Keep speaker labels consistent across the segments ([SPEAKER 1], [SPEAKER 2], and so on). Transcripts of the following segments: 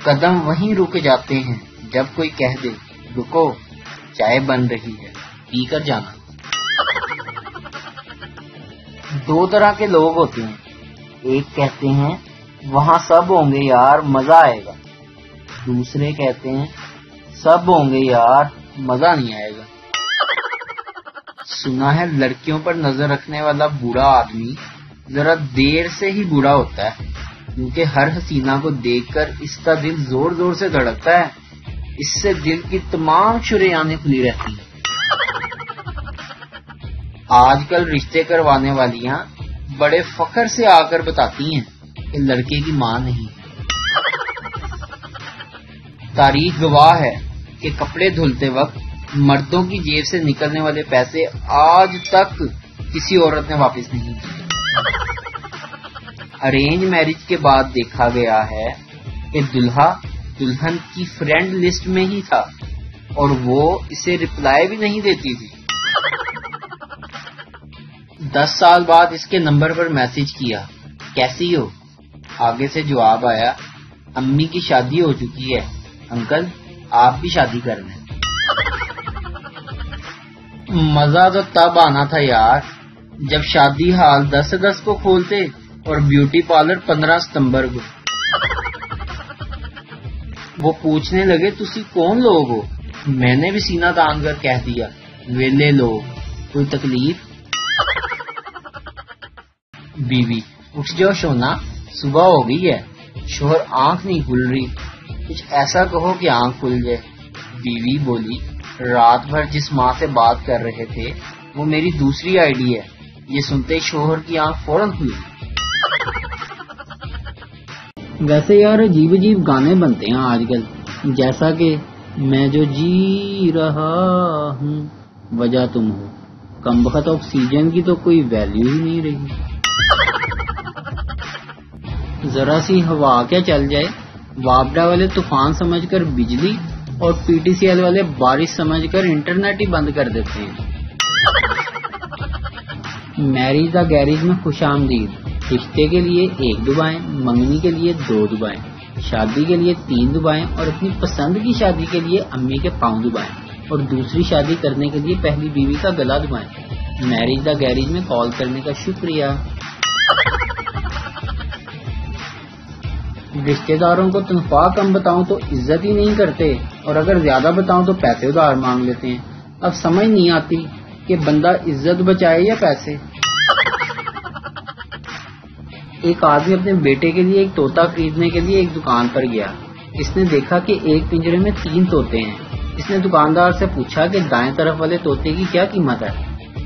[SPEAKER 1] قدم وہیں رک جاتے ہیں جب کوئی کہہ دے رکو چائے بن رہی ہے پی کر جانا۔ دو طرح کے لوگ ہوتے ہیں، ایک کہتے ہیں وہاں سب ہوں گے یار مزہ آئے گا، دوسرے کہتے ہیں سب ہوں گے یار مزہ نہیں آئے گا۔ سنا ہے لڑکیوں پر نظر رکھنے والا بوڑھا آدمی ذرا دیر سے ہی بوڑھا ہوتا ہے، کیونکہ ہر حسینہ کو دیکھ کر اس کا دل زور زور سے دھڑکتا ہے، اس سے دل کی تمام شریانیں کھلی رہتی ہیں۔ آج کل رشتے کروانے والیاں بڑے فخر سے آ کر بتاتی ہیں کہ لڑکے کی ماں نہیں ہے۔ تاریخ گواہ ہے کہ کپڑے دھلتے وقت مردوں کی جیب سے نکلنے والے پیسے آج تک کسی عورت نے واپس نہیں کیے۔ ارینج میرج کے بعد دیکھا گیا ہے کہ دلہا دلہن کی فرینڈ لسٹ میں ہی تھا اور وہ اسے رپلائی بھی نہیں دیتی تھی۔ 10 سال بعد اس کے نمبر پر میسج کیا کیسی ہو، آگے سے جواب آیا امی کی شادی ہو چکی ہے انکل آپ بھی شادی کر لیں۔ مزہ تو تب آنا تھا یار جب شادی ہال 10 اگست کو کھولتے اور بیوٹی پارلر 15 ستمبر کو۔ وہ پوچھنے لگے تسی کون لوگ ہو، میں نے بھی سینہ تان کر کہہ دیا ویلے لوگ، کوئی تکلیف؟ بیوی اٹھ جاؤ شونا صبح ہو گئی ہے، شوہر آنکھ نہیں کھل رہی، کچھ ایسا کہو کہ آنکھ کھل جائے۔ بیوی بولی رات بھر جس ماں سے بات کر رہے تھے وہ میری دوسری آئی ڈی ہے۔ یہ سنتے شوہر کی آنکھ فوراً کھلی۔ ویسے یار عجیب عجیب گانے بنتے ہیں آج کل، جیسا کہ میں جو جی رہا ہوں وجہ تم ہو، کمبخت آکسیجن کی تو کوئی ویلیو ہی نہیں رہی۔ ذرا سی ہوا کیا چل جائے وابڈا والے طوفان سمجھ کر بجلی اور پی ٹی سی ایل والے بارش سمجھ کر انٹرنیٹ ہی بند کر دیتے ہیں۔ میرج دا گیریج میں خوش آمدید، رشتے کے لیے 1 دبائیں، منگنی کے لیے 2 دبائیں، شادی کے لیے 3 دبائیں اور اپنی پسند کی شادی کے لیے امی کے پاؤں دبائیں اور دوسری شادی کرنے کے لیے پہلی بیوی کا گلا دبائیں۔ میرج دا گیریج میں کال کرنے کا شکریہ۔ رشتہ داروں کو تنخواہ کم بتاؤں تو عزت ہی نہیں کرتے اور اگر زیادہ بتاؤں تو پیسے ادھار مانگ لیتے ہیں۔ اب سمجھ نہیں آتی کہ بندہ عزت بچائے یا پیسے۔ ایک آدمی اپنے بیٹے کے لیے ایک طوطا خریدنے کے لیے ایک دکان پر گیا۔ اس نے دیکھا کہ ایک پنجرے میں 3 طوطے ہیں۔ اس نے دکاندار سے پوچھا کہ دائیں طرف والے طوطے کی کیا قیمت ہے؟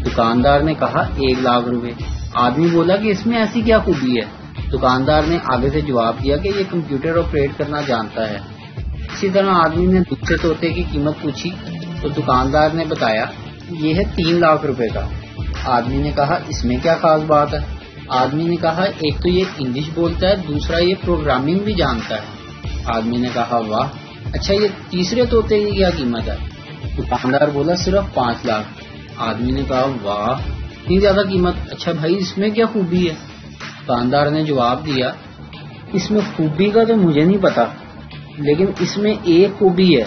[SPEAKER 1] دکاندار نے کہا 1 لاکھ روپے۔ آدمی بولا کہ اس میں ایسی کیا خوبی ہے؟ دکاندار نے آگے سے جواب دیا کہ یہ کمپیوٹر آپریٹ کرنا جانتا ہے۔ اسی طرح آدمی نے دوسرے طوطے کی قیمت پوچھی تو دکاندار نے بتایا یہ ہے 3 لاکھ روپے کا۔ آدمی نے کہا اس میں کیا خاص بات ہے؟ آدمی نے کہا ایک تو یہ انگلش بولتا ہے، دوسرا یہ پروگرامنگ بھی جانتا ہے۔ آدمی نے کہا واہ، اچھا یہ تیسرے طوطے کی کیا قیمت ہے؟ دکاندار بولا صرف 5 لاکھ۔ آدمی نے کہا واہ اتنی زیادہ قیمت، اچھا بھائی اس میں کیا خوبی ہے؟ دکاندار نے جواب دیا اس میں خوبی کا تو مجھے نہیں پتا، لیکن اس میں ایک خوبی ہے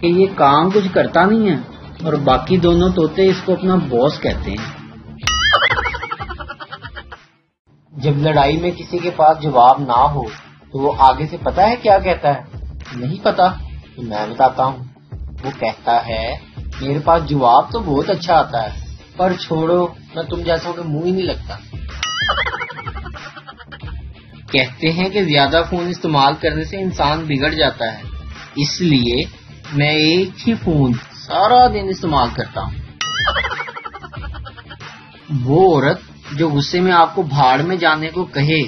[SPEAKER 1] کہ یہ کام کچھ کرتا نہیں ہے اور باقی دونوں طوطے اس کو اپنا باس کہتے ہیں۔ جب لڑائی میں کسی کے پاس جواب نہ ہو تو وہ آگے سے پتا ہے کیا کہتا ہے؟ نہیں پتا تو میں بتاتا ہوں۔ وہ کہتا ہے میرے پاس جواب تو بہت اچھا آتا ہے پر چھوڑو میں تم جیسوں کے منہ ہی نہیں لگتا۔ کہتے ہیں کہ زیادہ فون استعمال کرنے سے انسان بگڑ جاتا ہے، اس لیے میں ایک ہی فون سارا دن استعمال کرتا ہوں۔ وہ عورت جو غصے میں آپ کو بھاڑ میں جانے کو کہے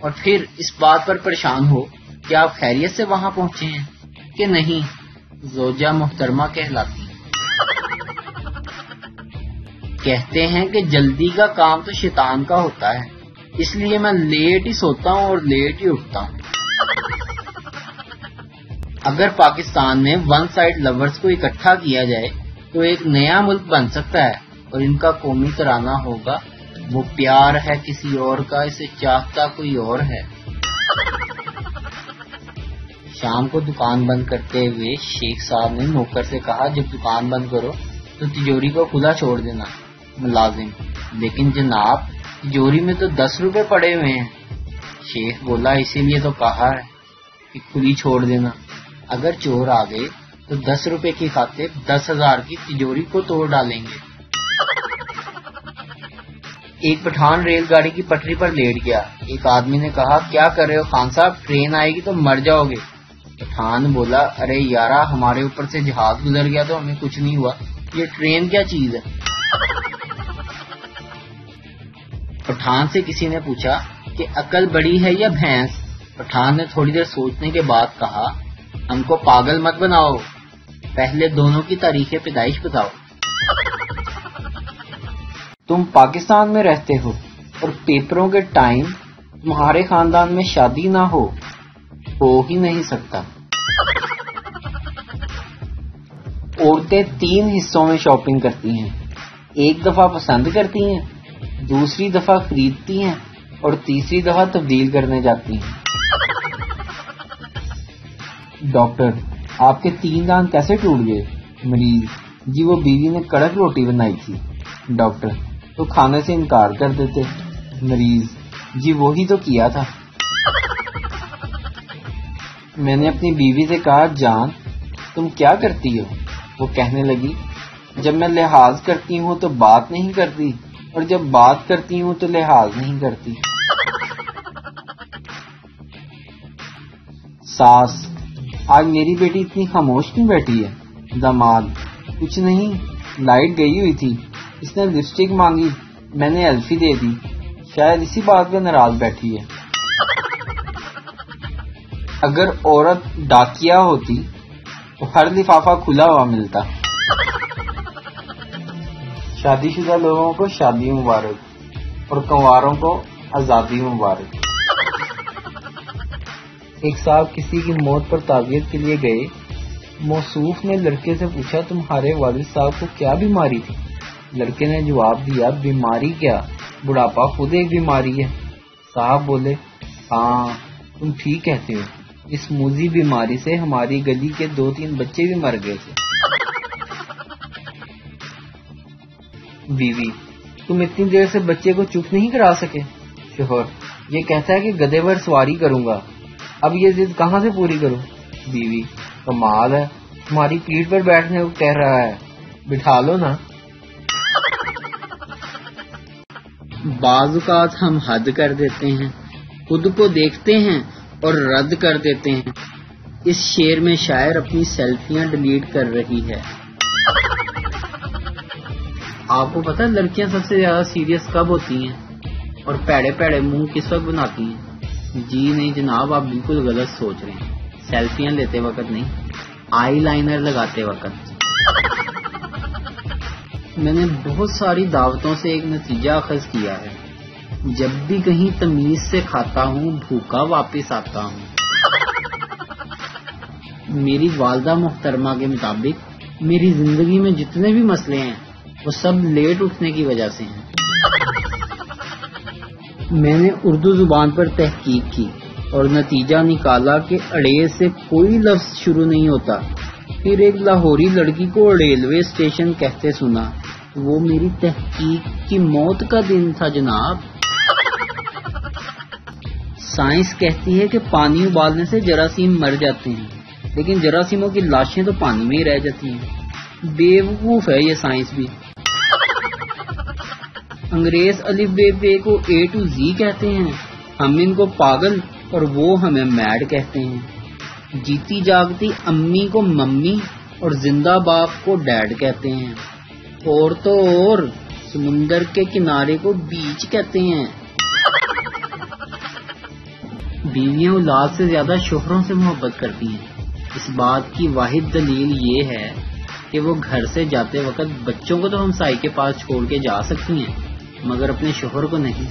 [SPEAKER 1] اور پھر اس بات پر پریشان ہو کہ آپ خیریت سے وہاں پہنچے ہیں کہ نہیں، زوجہ محترمہ کہلاتی ہے۔ کہتے ہیں کہ جلدی کا کام تو شیطان کا ہوتا ہے، اس لیے میں لیٹ ہی سوتا ہوں اور لیٹ ہی اٹھتا ہوں۔ اگر پاکستان میں 1 سائڈ لورز کو اکٹھا کیا جائے تو ایک نیا ملک بن سکتا ہے اور ان کا قومی ترانہ ہوگا وہ پیار ہے کسی اور کا، اسے چاہتا کوئی اور ہے۔ شام کو دکان بند کرتے ہوئے شیخ صاحب نے نوکر سے کہا جب دکان بند کرو تو تجوری کو کھلا چھوڑ دینا۔ ملازم: لیکن جناب تجوری میں تو 10 روپے پڑے ہوئے ہیں۔ شیخ بولا: اسی لیے تو کہا ہے کہ کھلی چھوڑ دینا، اگر چور آ گئے تو 10 روپے کی خاطر 10,000 کی تجوری کو توڑ ڈالیں گے۔ ایک پٹھان ریل گاڑی کی پٹری پر لیٹ گیا۔ ایک آدمی نے کہا: کیا کر رہے ہو خان صاحب، ٹرین آئے گی تو مر جاؤ گے۔ پٹھان بولا: ارے یارا، ہمارے اوپر سے جہاز گزر گیا تو ہمیں کچھ نہیں ہوا، یہ ٹرین کیا چیز ہے؟ پٹھان سے کسی نے پوچھا کہ عقل بڑی ہے یا بھینس؟ پٹھان نے تھوڑی دیر سوچنے کے بعد کہا: ہم کو پاگل مت بناؤ، پہلے دونوں کی تاریخ پیدائش بتاؤ۔ تم پاکستان میں رہتے ہو اور پیپروں کے ٹائم تمہارے خاندان میں شادی نہ ہو ہی نہیں سکتا۔ عورتیں 3 حصوں میں شاپنگ کرتی ہیں، ایک دفعہ پسند کرتی ہیں، دوسری دفعہ خریدتی ہیں اور تیسری دفعہ تبدیل کرنے جاتی ہیں۔ ڈاکٹر: آپ کے 3 دانت کیسے ٹوٹ گئے؟ مریض: جی وہ بیوی نے کڑک روٹی بنائی تھی۔ ڈاکٹر: تو کھانے سے انکار کر دیتے۔ مریض: جی وہی تو کیا تھا۔ میں نے اپنی بیوی سے کہا: جان تم کیا کرتی ہو؟ وہ کہنے لگی: جب میں لحاظ کرتی ہوں تو بات نہیں کرتی اور جب بات کرتی ہوں تو لحاظ نہیں کرتی۔ ساس: آج میری بیٹی اتنی خاموش کیوں بیٹھی ہے؟ داماد: کچھ نہیں، لائٹ گئی ہوئی تھی، اس نے لپسٹک مانگی، میں نے الفی دے دی، شاید اسی بات پہ ناراض بیٹھی ہے۔ اگر عورت ڈاکیا ہوتی تو ہر لفافہ کھلا ہوا ملتا۔ شادی شدہ لوگوں کو شادی مبارک اور کنواروں کو آزادی مبارک۔ ایک صاحب کسی کی موت پر تعزیت کے لیے گئے۔ موصوف نے لڑکے سے پوچھا: تمہارے والد صاحب کو کیا بیماری تھی؟ لڑکے نے جواب دیا: بیماری کیا، بڑھاپا خود ایک بیماری ہے۔ صاحب بولے: ہاں تم ٹھیک کہتے ہو، اس موذی بیماری سے ہماری گلی کے 2-3 بچے بھی مر گئے تھے۔ بیوی: تم اتنی دیر سے بچے کو چپ نہیں کرا سکے؟ شوہر: یہ کہتا ہے کہ گدھے پر سواری کروں گا، اب یہ ضد کہاں سے پوری کروں؟ بیوی: کمال ہے، تمہاری پیٹھ پر بیٹھنے کو کہہ رہا ہے، بٹھا لو نا۔ بعض اوقات ہم حد کر دیتے ہیں، خود کو دیکھتے ہیں اور رد کر دیتے ہیں۔ اس شعر میں شاعر اپنی سیلفیاں ڈیلیٹ کر رہی ہے۔ آپ کو پتہ لڑکیاں سب سے زیادہ سیریس کب ہوتی ہیں اور پیڑے پیڑے منہ کس وقت بناتی ہیں؟ جی نہیں جناب، آپ بالکل غلط سوچ رہے ہیں، سیلفیاں لیتے وقت نہیں، آئی لائنر لگاتے وقت۔ میں نے بہت ساری دعوتوں سے ایک نتیجہ اخذ کیا ہے، جب بھی کہیں تمیز سے کھاتا ہوں بھوکا واپس آتا ہوں۔ میری والدہ محترمہ کے مطابق میری زندگی میں جتنے بھی مسئلے ہیں وہ سب لیٹ اٹھنے کی وجہ سے ہیں۔ میں نے اردو زبان پر تحقیق کی اور نتیجہ نکالا کہ اڑیل سے کوئی لفظ شروع نہیں ہوتا۔ پھر ایک لاہوری لڑکی کو ریلوے اسٹیشن کہتے سنا، وہ میری تحقیق کی موت کا دن تھا جناب۔ سائنس کہتی ہے کہ پانی ابالنے سے جراثیم مر جاتے ہیں، لیکن جراثیموں کی لاشیں تو پانی میں ہی رہ جاتی ہیں۔ بیوقوف ہے یہ سائنس بھی۔ انگریز الف بے کو A to Z کہتے ہیں، ہم ان کو پاگل اور وہ ہمیں میڈ کہتے ہیں۔ جیتی جاگتی امی کو ممی اور زندہ باپ کو ڈیڈ کہتے ہیں، اور تو اور سمندر کے کنارے کو بیچ کہتے ہیں۔ بیویاں اولاد سے زیادہ شوہروں سے محبت کرتی ہیں۔ اس بات کی واحد دلیل یہ ہے کہ وہ گھر سے جاتے وقت بچوں کو تو ہمسائی کے پاس چھوڑ کے جا سکتی ہیں، مگر اپنے شوہر کو نہیں۔